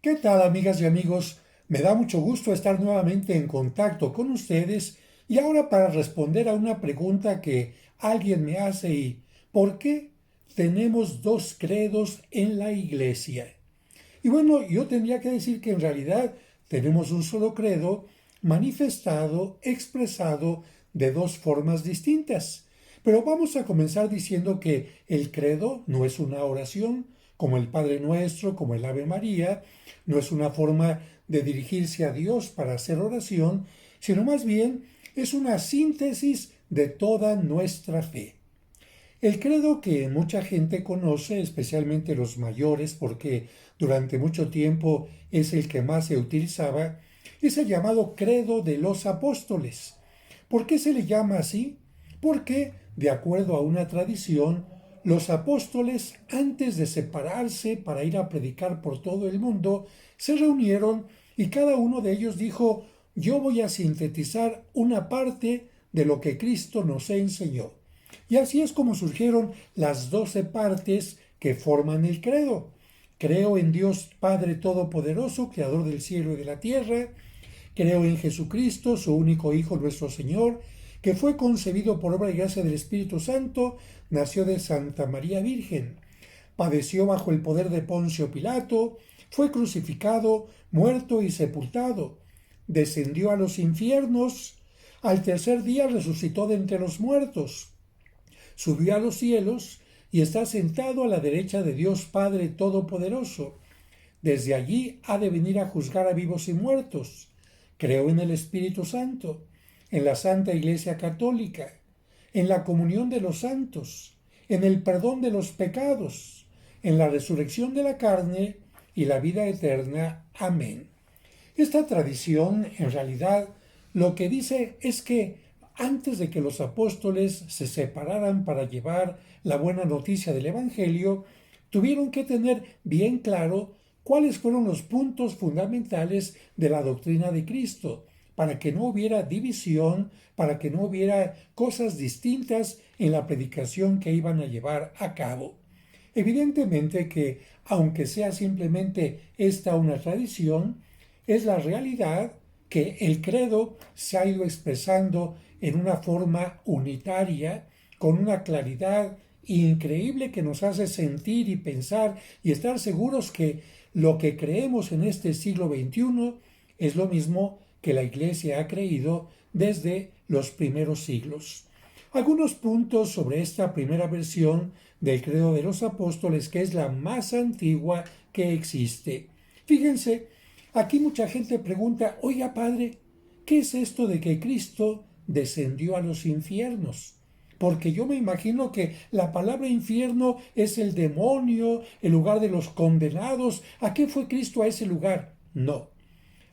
¿Qué tal, amigas y amigos? Me da mucho gusto estar nuevamente en contacto con ustedes y ahora para responder a una pregunta que alguien me hace y ¿por qué tenemos dos credos en la iglesia? Y bueno, yo tendría que decir que en realidad tenemos un solo credo manifestado, expresado de dos formas distintas. Pero vamos a comenzar diciendo que el credo no es una oración, como el Padre Nuestro, como el Ave María, no es una forma de dirigirse a Dios para hacer oración, sino más bien es una síntesis de toda nuestra fe. El credo que mucha gente conoce, especialmente los mayores, porque durante mucho tiempo es el que más se utilizaba, es el llamado credo de los apóstoles. ¿Por qué se le llama así? Porque, de acuerdo a una tradición, los apóstoles, antes de separarse para ir a predicar por todo el mundo, se reunieron y cada uno de ellos dijo, yo voy a sintetizar una parte de lo que Cristo nos enseñó. Y así es como surgieron las 12 partes que forman el credo. Creo en Dios Padre Todopoderoso, Creador del cielo y de la tierra. Creo en Jesucristo, su único Hijo, nuestro Señor, que fue concebido por obra y gracia del Espíritu Santo, nació de Santa María Virgen, padeció bajo el poder de Poncio Pilato, fue crucificado, muerto y sepultado, descendió a los infiernos, al tercer día resucitó de entre los muertos, subió a los cielos y está sentado a la derecha de Dios Padre Todopoderoso. Desde allí ha de venir a juzgar a vivos y muertos. Creo en el Espíritu Santo, en la Santa Iglesia Católica, en la comunión de los santos, en el perdón de los pecados, en la resurrección de la carne y la vida eterna. Amén. Esta tradición, en realidad, lo que dice es que antes de que los apóstoles se separaran para llevar la buena noticia del Evangelio, tuvieron que tener bien claro cuáles fueron los puntos fundamentales de la doctrina de Cristo, para que no hubiera división, para que no hubiera cosas distintas en la predicación que iban a llevar a cabo. Evidentemente que, aunque sea simplemente esta una tradición, es la realidad que el credo se ha ido expresando en una forma unitaria, con una claridad increíble que nos hace sentir y pensar y estar seguros que lo que creemos en este siglo XXI es lo mismo que la Iglesia ha creído desde los primeros siglos. Algunos puntos sobre esta primera versión del Credo de los Apóstoles, que es la más antigua que existe. Fíjense, aquí mucha gente pregunta, oiga padre, ¿qué es esto de que Cristo descendió a los infiernos? Porque yo me imagino que la palabra infierno es el demonio, el lugar de los condenados. ¿A qué fue Cristo a ese lugar? No.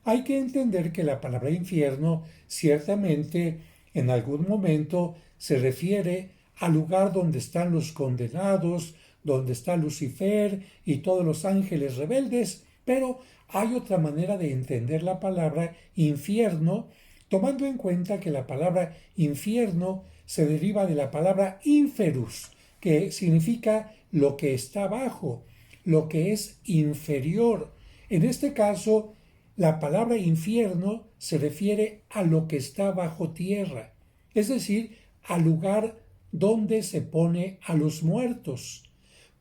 Hay que entender que la palabra infierno ciertamente en algún momento se refiere al lugar donde están los condenados, donde está Lucifer y todos los ángeles rebeldes, pero hay otra manera de entender la palabra infierno, tomando en cuenta que la palabra infierno se deriva de la palabra inferus, que significa lo que está abajo, lo que es inferior. En este caso, la palabra infierno se refiere a lo que está bajo tierra, es decir, al lugar donde se pone a los muertos.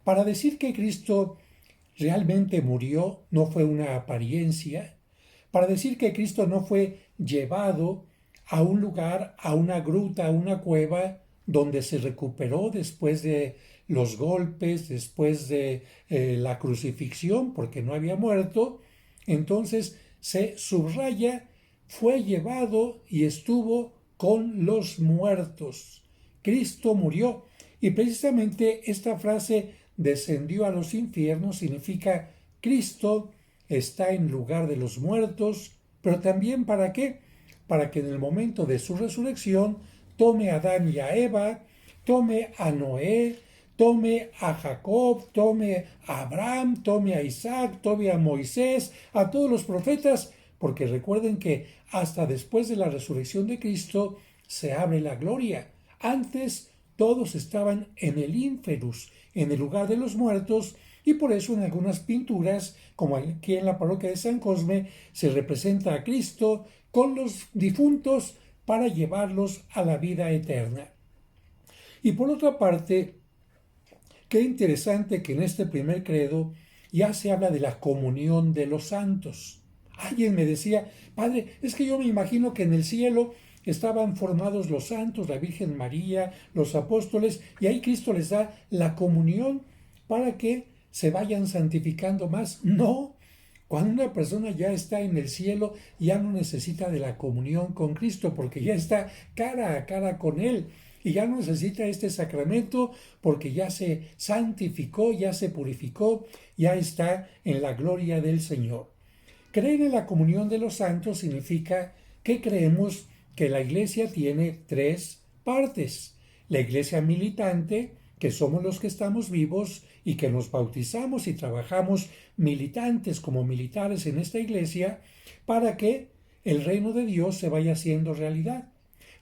Para decir que Cristo realmente murió, no fue una apariencia. Para decir que Cristo no fue llevado a un lugar, a una gruta, a una cueva, donde se recuperó después de los golpes, después de la crucifixión, porque no había muerto, entonces se subraya, fue llevado y estuvo con los muertos. Cristo murió. Y precisamente esta frase descendió a los infiernos significa Cristo está en lugar de los muertos, pero también ¿para qué? Para que en el momento de su resurrección tome a Adán y a Eva, tome a Noé, tome a Jacob, tome a Abraham, tome a Isaac, tome a Moisés, a todos los profetas, porque recuerden que hasta después de la resurrección de Cristo se abre la gloria. Antes todos estaban en el ínferus, en el lugar de los muertos, Y por eso en algunas pinturas, como aquí en la parroquia de San Cosme, se representa a Cristo con los difuntos para llevarlos a la vida eterna. Y por otra parte, qué interesante que en este primer credo ya se habla de la comunión de los santos. Alguien me decía, padre, es que yo me imagino que en el cielo estaban formados los santos, la Virgen María, los apóstoles, y ahí Cristo les da la comunión para que se vayan santificando más. No, cuando una persona ya está en el cielo, ya no necesita de la comunión con Cristo, porque ya está cara a cara con Él. Y ya no necesita este sacramento porque ya se santificó, ya se purificó, ya está en la gloria del Señor. Creer en la comunión de los santos significa que creemos que la Iglesia tiene tres partes. La Iglesia militante, que somos los que estamos vivos y que nos bautizamos y trabajamos militantes como militares en esta Iglesia para que el reino de Dios se vaya haciendo realidad.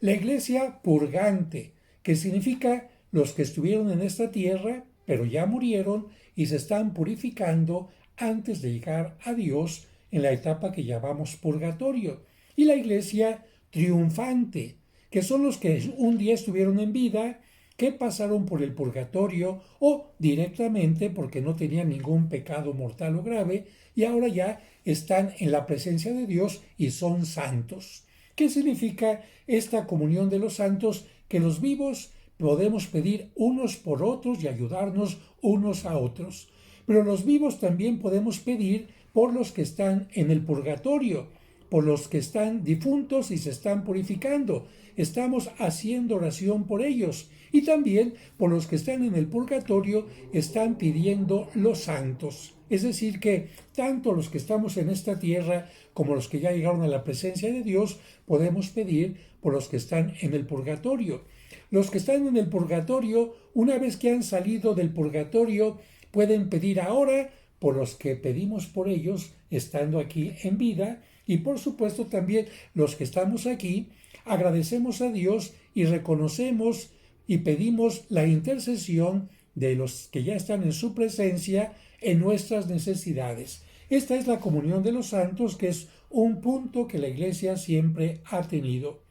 La Iglesia purgante, que significa los que estuvieron en esta tierra, pero ya murieron y se están purificando antes de llegar a Dios en la etapa que llamamos purgatorio. Y la Iglesia triunfante, que son los que un día estuvieron en vida, que pasaron por el purgatorio o directamente porque no tenían ningún pecado mortal o grave y ahora ya están en la presencia de Dios y son santos. ¿Qué significa esta comunión de los santos? Que los vivos podemos pedir unos por otros y ayudarnos unos a otros. Pero los vivos también podemos pedir por los que están en el purgatorio, por los que están difuntos y se están purificando. Estamos haciendo oración por ellos. Y también por los que están en el purgatorio están pidiendo los santos. Es decir, que tanto los que estamos en esta tierra como los que ya llegaron a la presencia de Dios podemos pedir por los que están en el purgatorio. Los que están en el purgatorio, una vez que han salido del purgatorio, pueden pedir ahora por los que pedimos por ellos estando aquí en vida y por supuesto también los que estamos aquí, agradecemos a Dios y reconocemos y pedimos la intercesión de los que ya están en su presencia en nuestras necesidades. Esta es la comunión de los santos, que es un punto que la Iglesia siempre ha tenido.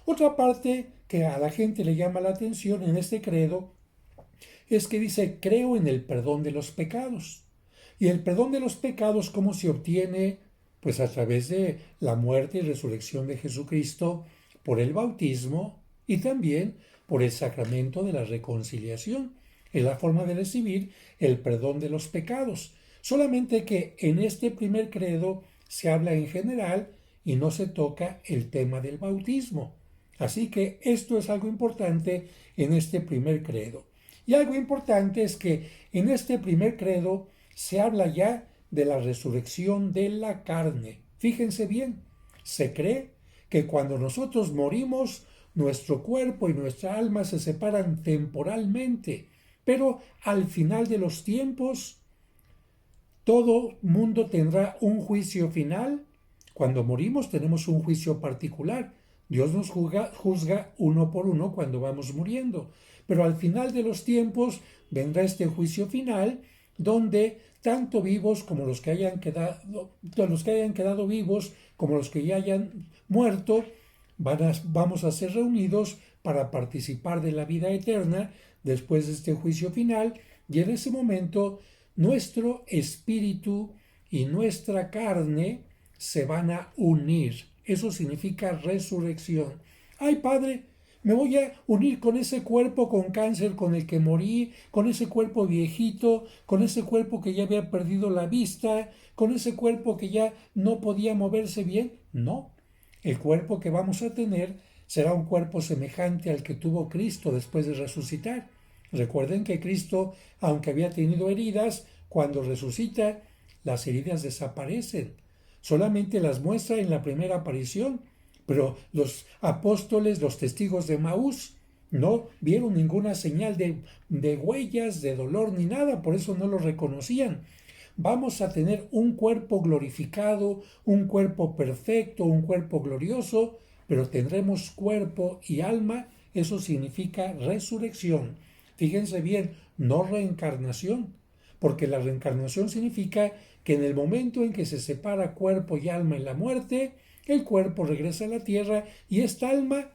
Otra parte que a la gente le llama la atención en este credo es que dice, creo en el perdón de los pecados. Y el perdón de los pecados, ¿cómo se obtiene? Pues a través de la muerte y resurrección de Jesucristo, por el bautismo y también por el sacramento de la reconciliación. Es la forma de recibir el perdón de los pecados. Solamente que en este primer credo se habla en general y no se toca el tema del bautismo. Así que esto es algo importante en este primer credo. Y algo importante es que en este primer credo se habla ya de la resurrección de la carne. Fíjense bien, se cree que cuando nosotros morimos, nuestro cuerpo y nuestra alma se separan temporalmente, pero al final de los tiempos, todo mundo tendrá un juicio final. Cuando morimos tenemos un juicio particular. Dios nos juzga uno por uno cuando vamos muriendo. Pero al final de los tiempos vendrá este juicio final donde tanto vivos como los que hayan quedado vivos, como los que ya hayan muerto, vamos a ser reunidos para participar de la vida eterna después de este juicio final, y en ese momento nuestro espíritu y nuestra carne se van a unir. Eso significa resurrección. Ay, Padre, me voy a unir con ese cuerpo con cáncer con el que morí, con ese cuerpo viejito, con ese cuerpo que ya había perdido la vista, con ese cuerpo que ya no podía moverse bien. No, el cuerpo que vamos a tener será un cuerpo semejante al que tuvo Cristo después de resucitar. Recuerden que Cristo, aunque había tenido heridas, cuando resucita, las heridas desaparecen. Solamente las muestra en la primera aparición. Pero los apóstoles, los testigos de Maús, no vieron ninguna señal de huellas, de dolor ni nada, por eso no lo reconocían. Vamos a tener un cuerpo glorificado, un cuerpo perfecto, un cuerpo glorioso, pero tendremos cuerpo y alma, eso significa resurrección. Fíjense bien, no reencarnación, porque la reencarnación significa que en el momento en que se separa cuerpo y alma en la muerte, el cuerpo regresa a la tierra y esta alma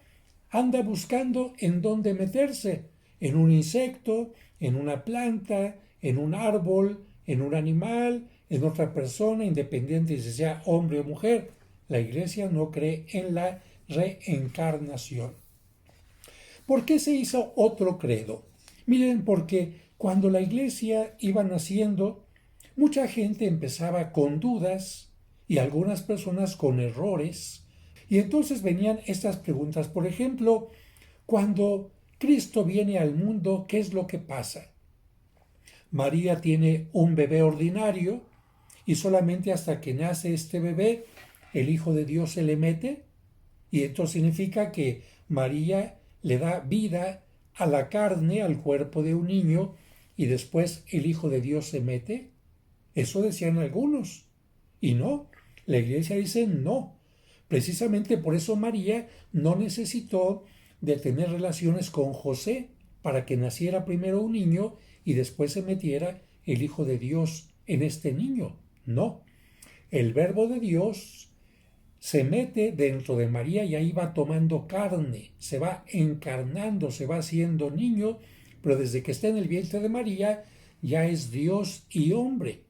anda buscando en dónde meterse, en un insecto, en una planta, en un árbol, en un animal, en otra persona, independiente de si sea hombre o mujer. La Iglesia no cree en la reencarnación. ¿Por qué se hizo otro credo? Miren, porque cuando la Iglesia iba naciendo, mucha gente empezaba con dudas y algunas personas con errores. Y entonces venían estas preguntas. Por ejemplo, cuando Cristo viene al mundo, ¿qué es lo que pasa? María tiene un bebé ordinario y solamente hasta que nace este bebé, el Hijo de Dios se le mete. Y esto significa que María le da vida a la carne, al cuerpo de un niño, y después el Hijo de Dios se mete. Eso decían algunos. Y no, la Iglesia dice no. Precisamente por eso María no necesitó de tener relaciones con José para que naciera primero un niño y después se metiera el Hijo de Dios en este niño. No, el Verbo de Dios se mete dentro de María y ahí va tomando carne, se va encarnando, se va haciendo niño, pero desde que está en el vientre de María ya es Dios y hombre.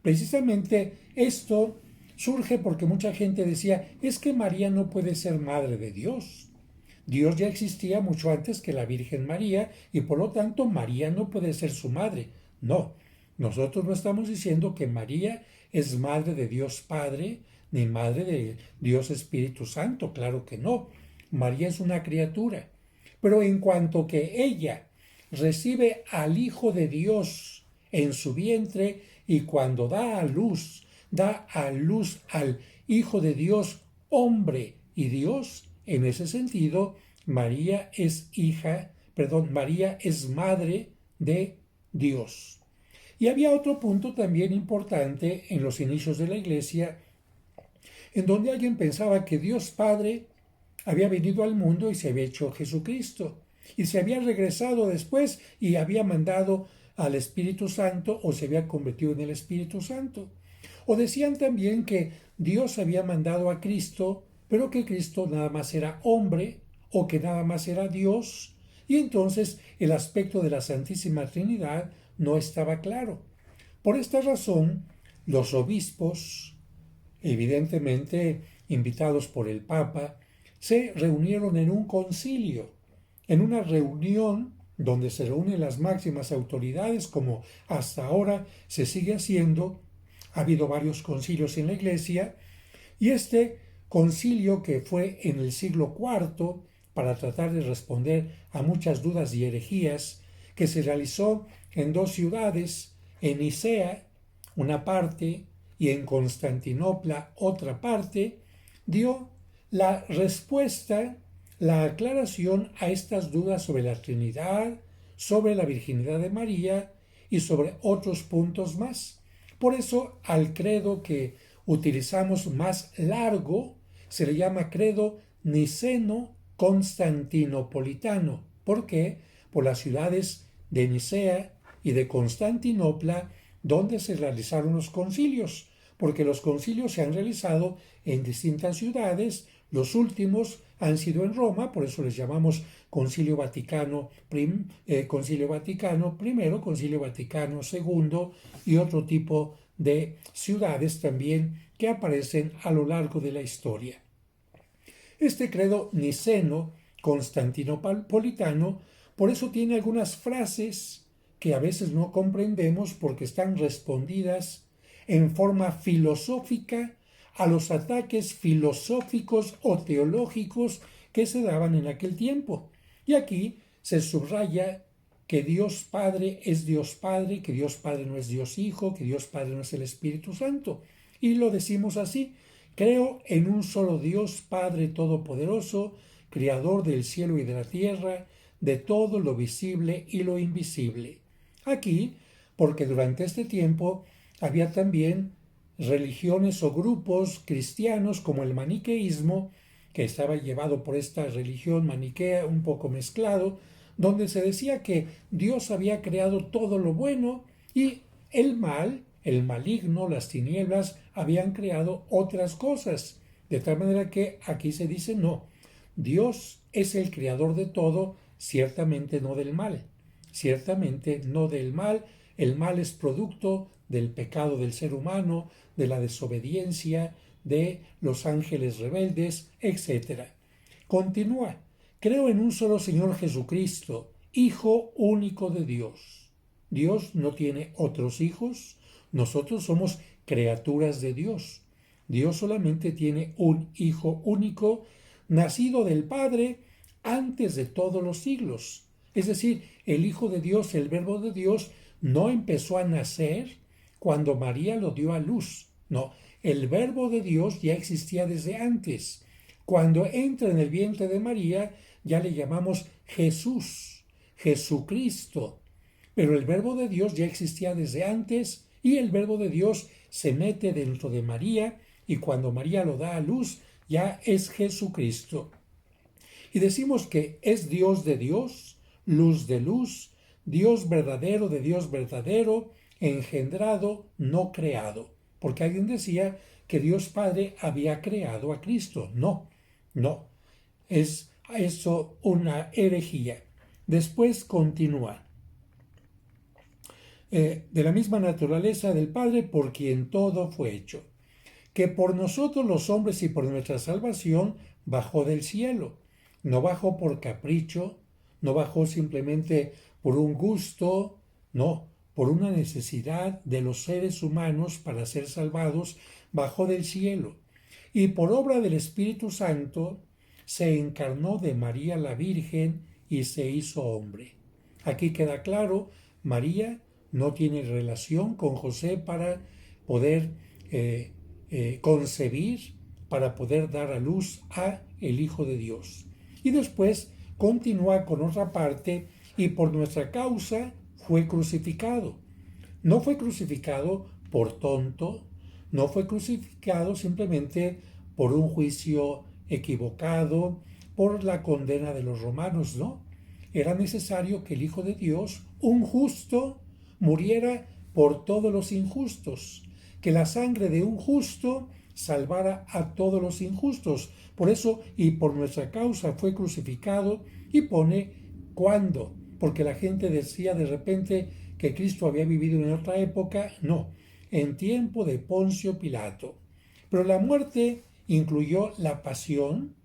Precisamente esto surge porque mucha gente decía, es que María no puede ser madre de Dios. Dios ya existía mucho antes que la Virgen María y por lo tanto María no puede ser su madre. No, nosotros no estamos diciendo que María es madre de Dios Padre ni madre de Dios Espíritu Santo, claro que no. María es una criatura. Pero en cuanto que ella recibe al Hijo de Dios en su vientre y cuando da a luz al Hijo de Dios, hombre y Dios, en ese sentido, María es María es madre de Dios. Y había otro punto también importante en los inicios de la Iglesia, en donde alguien pensaba que Dios Padre había venido al mundo y se había hecho Jesucristo, y se había regresado después y había mandado al Espíritu Santo o se había convertido en el Espíritu Santo. O decían también que Dios había mandado a Cristo, pero que Cristo nada más era hombre o que nada más era Dios, y entonces el aspecto de la Santísima Trinidad no estaba claro. Por esta razón, los obispos, evidentemente invitados por el Papa, se reunieron en un concilio, en una reunión donde se reúnen las máximas autoridades, como hasta ahora se sigue haciendo. Ha habido varios concilios en la Iglesia, y este concilio, que fue en el siglo IV para tratar de responder a muchas dudas y herejías, que se realizó en dos ciudades, en Nicea, una parte, y en Constantinopla, otra parte, dio la respuesta, la aclaración a estas dudas sobre la Trinidad, sobre la virginidad de María y sobre otros puntos más. Por eso al credo que utilizamos más largo se le llama credo niceno-constantinopolitano. ¿Por qué? Por las ciudades de Nicea y de Constantinopla, donde se realizaron los concilios, porque los concilios se han realizado en distintas ciudades. Los últimos han sido en Roma, por eso les llamamos Concilio Vaticano I, Concilio Vaticano II y otro tipo de ciudades también que aparecen a lo largo de la historia. Este credo niceno constantinopolitano por eso tiene algunas frases que a veces no comprendemos porque están respondidas en forma filosófica a los ataques filosóficos o teológicos que se daban en aquel tiempo. Y aquí se subraya que Dios Padre es Dios Padre, que Dios Padre no es Dios Hijo, que Dios Padre no es el Espíritu Santo. Y lo decimos así: creo en un solo Dios Padre Todopoderoso, Creador del cielo y de la tierra, de todo lo visible y lo invisible. Aquí, porque durante este tiempo había también religiones o grupos cristianos como el maniqueísmo, que estaba llevado por esta religión maniquea un poco mezclado, donde se decía que Dios había creado todo lo bueno y el mal, el maligno, las tinieblas habían creado otras cosas. De tal manera que aquí se dice no. Dios es el creador de todo, ciertamente no del mal. Ciertamente no del mal. El mal es producto del pecado del ser humano, de la desobediencia, de los ángeles rebeldes, etc. Continúa. Creo en un solo Señor Jesucristo, Hijo único de Dios. Dios no tiene otros hijos. Nosotros somos criaturas de Dios. Dios solamente tiene un Hijo único, nacido del Padre antes de todos los siglos. Es decir, el Hijo de Dios, el Verbo de Dios, no empezó a nacer cuando María lo dio a luz. No, el Verbo de Dios ya existía desde antes. Cuando entra en el vientre de María, ya le llamamos Jesús, Jesucristo. Pero el Verbo de Dios ya existía desde antes y el Verbo de Dios se mete dentro de María y cuando María lo da a luz, ya es Jesucristo. Y decimos que es Dios de Dios, luz de luz, Dios verdadero de Dios verdadero, engendrado, no creado. Porque alguien decía que Dios Padre había creado a Cristo. No, no. Es eso una herejía. Después continúa. De la misma naturaleza del Padre por quien todo fue hecho, que por nosotros los hombres y por nuestra salvación bajó del cielo. No bajó por capricho, no bajó simplemente por un gusto, no, por una necesidad de los seres humanos para ser salvados, bajó del cielo. Y por obra del Espíritu Santo se encarnó de María la Virgen y se hizo hombre. Aquí queda claro, María no tiene relación con José para poder concebir, para poder dar a luz a el Hijo de Dios. Y después continúa con otra parte, y por nuestra causa fue crucificado. No fue crucificado por tonto, no fue crucificado simplemente por un juicio equivocado, por la condena de los romanos, no. Era necesario que el Hijo de Dios, un justo, muriera por todos los injustos, que la sangre de un justo salvara a todos los injustos. Por eso, y por nuestra causa fue crucificado, y pone cuándo, porque la gente decía de repente que Cristo había vivido en otra época. No, en tiempo de Poncio Pilato. Pero la muerte incluyó la pasión,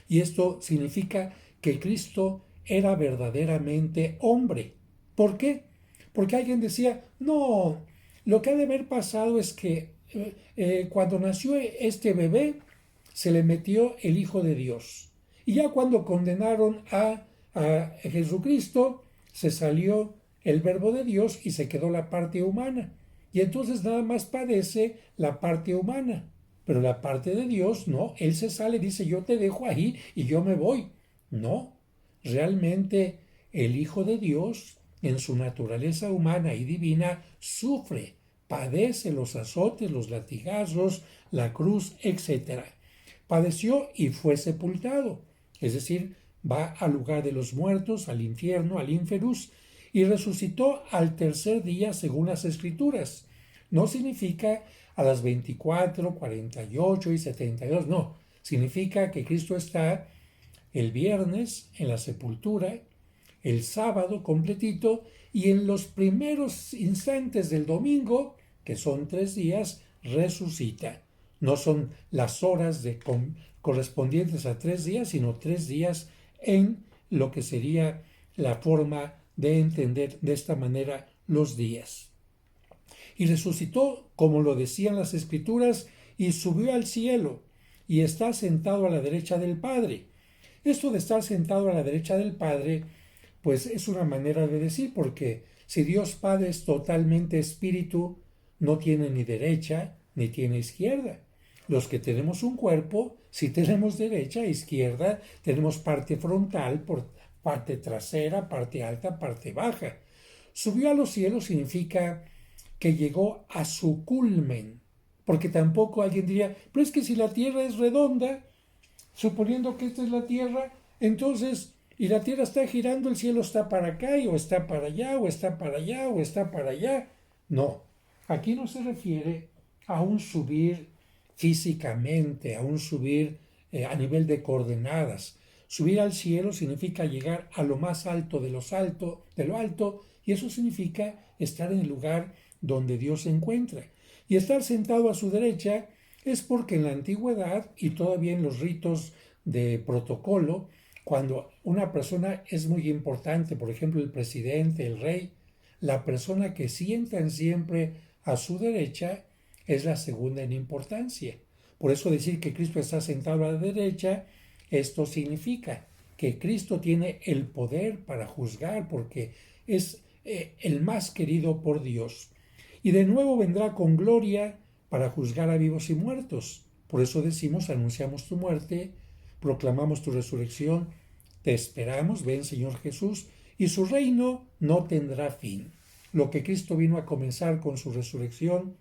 y esto significa que Cristo era verdaderamente hombre. ¿Por qué? Porque alguien decía, no, lo que ha de haber pasado es que cuando nació este bebé, se le metió el Hijo de Dios. Y ya cuando condenaron a Jesucristo, se salió el Verbo de Dios y se quedó la parte humana. Y entonces nada más padece la parte humana. Pero la parte de Dios, no, Él se sale, dice, yo te dejo ahí y yo me voy. No, realmente el Hijo de Dios, en su naturaleza humana y divina, sufre, padece los azotes, los latigazos, la cruz, etc. Padeció y fue sepultado, es decir, va al lugar de los muertos, al infierno, al inferus, y resucitó al tercer día según las Escrituras. No significa a las 24, 48 y 72, no. Significa que Cristo está el viernes en la sepultura, el sábado completito, y en los primeros instantes del domingo, que son 3 días, resucita. No son las horas correspondientes a 3 días, sino 3 días en lo que sería la forma de entender de esta manera los días. Y resucitó, como lo decían las Escrituras, y subió al cielo, y está sentado a la derecha del Padre. Esto de estar sentado a la derecha del Padre, pues es una manera de decir, porque si Dios Padre es totalmente espíritu, no tiene ni derecha ni tiene izquierda. Los que tenemos un cuerpo, si tenemos derecha, izquierda, tenemos parte frontal, parte trasera, parte alta, parte baja. Subió a los cielos significa que llegó a su culmen, porque tampoco alguien diría, pero es que si la tierra es redonda, suponiendo que esta es la tierra, entonces, y la tierra está girando, el cielo está para acá, o está para allá, o está para allá, o está para allá. No, aquí no se refiere a un subir físicamente, a un subir a nivel de coordenadas. Subir al cielo significa llegar a lo más alto de lo alto, y eso significa estar en el lugar donde Dios se encuentra. Y estar sentado a su derecha es porque en la antigüedad y todavía en los ritos de protocolo, cuando una persona es muy importante, por ejemplo el presidente, el rey, la persona que sientan siempre a su derecha es la segunda en importancia. Por eso decir que Cristo está sentado a la derecha, esto significa que Cristo tiene el poder para juzgar porque es el más querido por Dios. Y de nuevo vendrá con gloria para juzgar a vivos y muertos. Por eso decimos, anunciamos tu muerte, proclamamos tu resurrección, te esperamos, ven Señor Jesús, y su reino no tendrá fin. Lo que Cristo vino a comenzar con su resurrección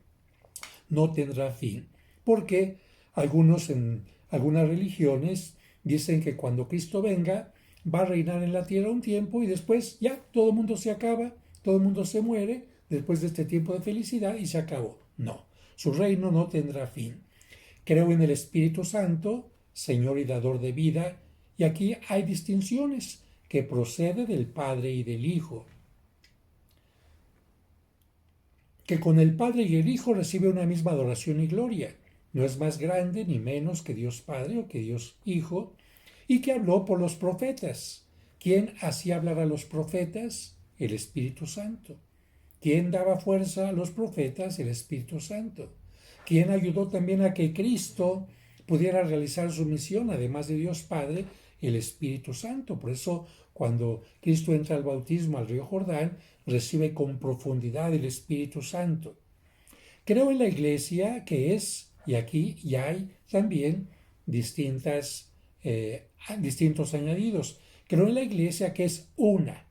no tendrá fin. Porque algunos en algunas religiones dicen que cuando Cristo venga va a reinar en la tierra un tiempo y después ya todo el mundo se acaba, todo el mundo se muere después de este tiempo de felicidad y se acabó. No, su reino no tendrá fin. Creo en el Espíritu Santo, Señor y dador de vida, y aquí hay distinciones que procede del Padre y del Hijo, que con el Padre y el Hijo recibe una misma adoración y gloria. No es más grande ni menos que Dios Padre o que Dios Hijo, y que habló por los profetas. ¿Quién hacía hablar a los profetas? El Espíritu Santo. ¿Quién daba fuerza a los profetas? El Espíritu Santo. ¿Quién ayudó también a que Cristo pudiera realizar su misión, además de Dios Padre? El Espíritu Santo. Por eso, cuando Cristo entra al bautismo al río Jordán, recibe con profundidad el Espíritu Santo. Creo en la Iglesia que es, y aquí ya hay también distintos añadidos. Creo en la Iglesia que es una,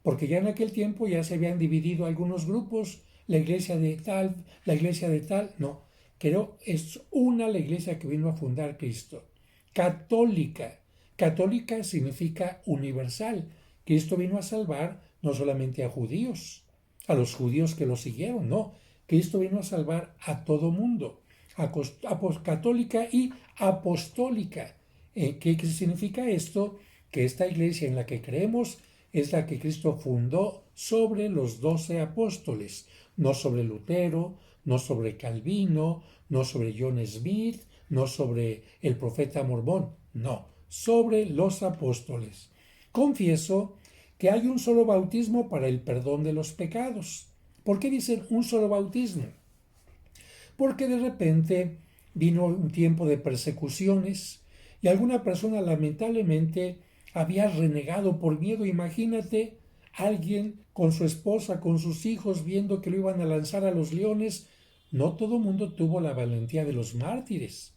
porque ya en aquel tiempo ya se habían dividido algunos grupos, la iglesia de tal, la iglesia de tal, no, creo es una la iglesia que vino a fundar Cristo. Católica, católica significa universal. Cristo vino a salvar no solamente a judíos, a los judíos que lo siguieron, no, Cristo vino a salvar a todo mundo. Católica y apostólica. ¿Qué significa esto? Que esta iglesia en la que creemos es la que Cristo fundó sobre los 12 apóstoles, no sobre Lutero, no sobre Calvino, no sobre John Smith, no sobre el profeta Mormón, no, sobre los apóstoles. Confieso que hay un solo bautismo para el perdón de los pecados. ¿Por qué dicen un solo bautismo? Porque de repente vino un tiempo de persecuciones y alguna persona lamentablemente había renegado por miedo. Imagínate alguien con su esposa, con sus hijos, viendo que lo iban a lanzar a los leones. No todo el mundo tuvo la valentía de los mártires.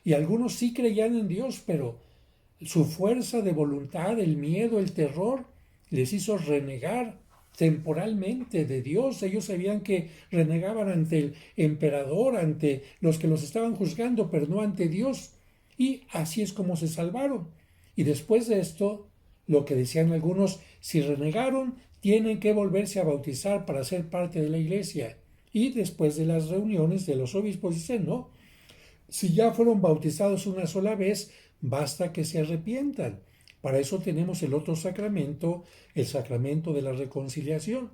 Y algunos sí creían en Dios, pero su fuerza de voluntad, el miedo, el terror, les hizo renegar temporalmente de Dios. Ellos sabían que renegaban ante el emperador, ante los que los estaban juzgando, pero no ante Dios. Y así es como se salvaron. Y después de esto, lo que decían algunos, si renegaron, tienen que volverse a bautizar para ser parte de la iglesia. Y después de las reuniones de los obispos dicen, no, si ya fueron bautizados una sola vez, basta que se arrepientan. Para eso tenemos el otro sacramento, el sacramento de la reconciliación.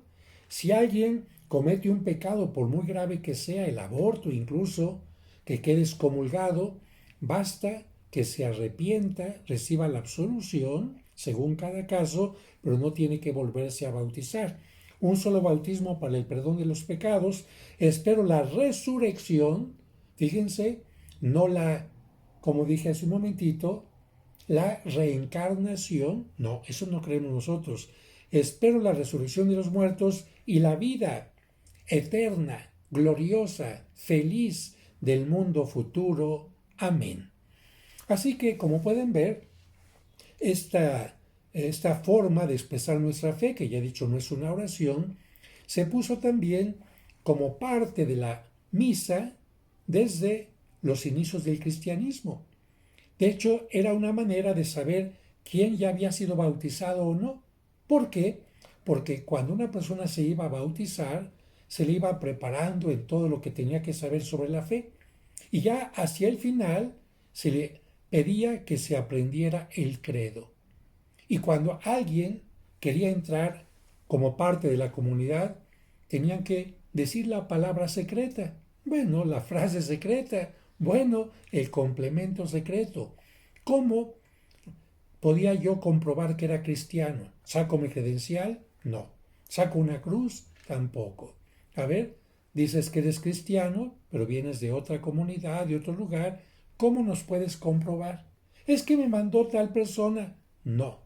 Si alguien comete un pecado, por muy grave que sea, el aborto incluso, que quede excomulgado, basta que se arrepienta, reciba la absolución, según cada caso, pero no tiene que volverse a bautizar. Un solo bautismo para el perdón de los pecados. Espero la resurrección, fíjense, no la, como dije hace un momentito, la reencarnación, no, eso no creemos nosotros. Espero la resurrección de los muertos y la vida eterna, gloriosa, feliz del mundo futuro. Amén. Así que, como pueden ver, esta forma de expresar nuestra fe, que ya he dicho no es una oración, se puso también como parte de la misa desde los inicios del cristianismo. De hecho, era una manera de saber quién ya había sido bautizado o no. ¿Por qué? Porque cuando una persona se iba a bautizar, se le iba preparando en todo lo que tenía que saber sobre la fe. Y ya hacia el final se le pedía que se aprendiera el credo. Y cuando alguien quería entrar como parte de la comunidad, tenían que decir la palabra secreta. Bueno, la frase secreta. Bueno, el complemento secreto. ¿Cómo podía yo comprobar que era cristiano? ¿Saco mi credencial? No. ¿Saco una cruz? Tampoco. A ver, dices que eres cristiano, pero vienes de otra comunidad, de otro lugar. ¿Cómo nos puedes comprobar? Es que me mandó tal persona. No.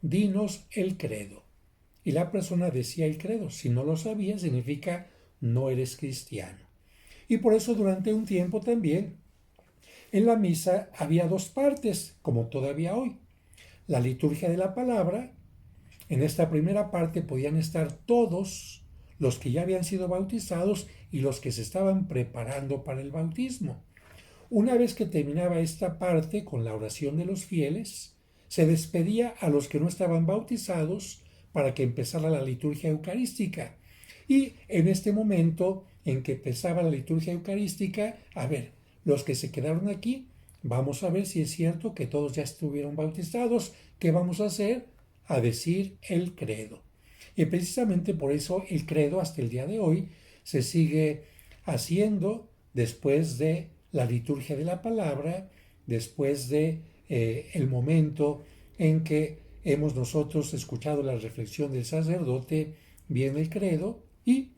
Dinos el credo. Y la persona decía el credo. Si no lo sabía, significa no eres cristiano. Y por eso durante un tiempo también en la misa había dos partes, como todavía hoy. La liturgia de la palabra. En esta primera parte podían estar todos los que ya habían sido bautizados y los que se estaban preparando para el bautismo. Una vez que terminaba esta parte con la oración de los fieles, se despedía a los que no estaban bautizados para que empezara la liturgia eucarística. Y en este momento en que empezaba la liturgia eucarística, a ver, los que se quedaron aquí, vamos a ver si es cierto que todos ya estuvieron bautizados. ¿Qué vamos a hacer? A decir el credo. Y precisamente por eso el credo hasta el día de hoy se sigue haciendo después de la liturgia de la palabra, después de el momento en que hemos nosotros escuchado la reflexión del sacerdote, viene el credo y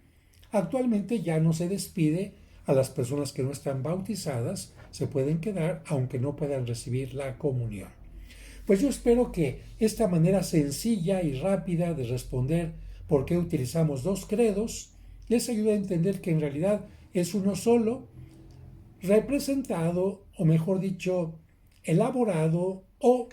actualmente ya no se despide a las personas que no están bautizadas, se pueden quedar aunque no puedan recibir la comunión. Pues yo espero que esta manera sencilla y rápida de responder por qué utilizamos dos credos les ayude a entender que en realidad es uno solo, representado, o mejor dicho, elaborado, o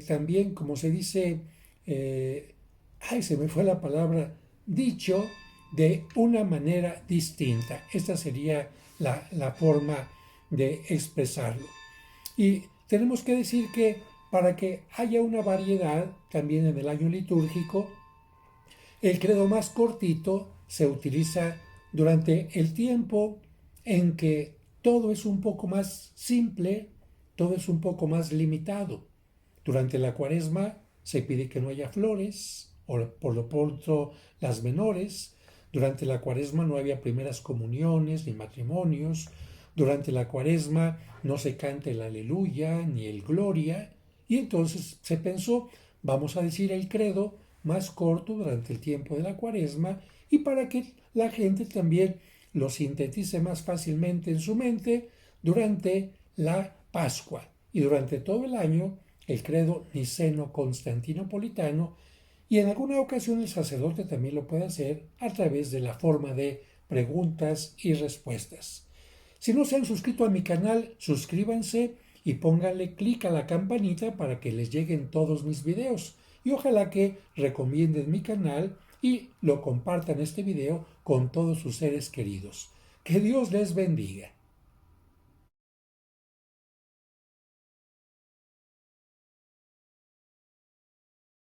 también, como se dice, se me fue la palabra, dicho de una manera distinta. Esta sería la forma de expresarlo. Y tenemos que decir que para que haya una variedad también en el año litúrgico, el credo más cortito se utiliza durante el tiempo en que todo es un poco más simple, todo es un poco más limitado. Durante la Cuaresma se pide que no haya flores, o por lo pronto las menores. Durante la Cuaresma no había primeras comuniones ni matrimonios. Durante la Cuaresma no se canta el aleluya ni el gloria. Y entonces se pensó, vamos a decir el credo más corto durante el tiempo de la Cuaresma y para que la gente también lo sintetice más fácilmente en su mente durante la Pascua y durante todo el año el credo niceno-constantinopolitano, y en alguna ocasión el sacerdote también lo puede hacer a través de la forma de preguntas y respuestas. Si no se han suscrito a mi canal, suscríbanse y pónganle clic a la campanita para que les lleguen todos mis videos. Y ojalá que recomienden mi canal y lo compartan este video con todos sus seres queridos. Que Dios les bendiga.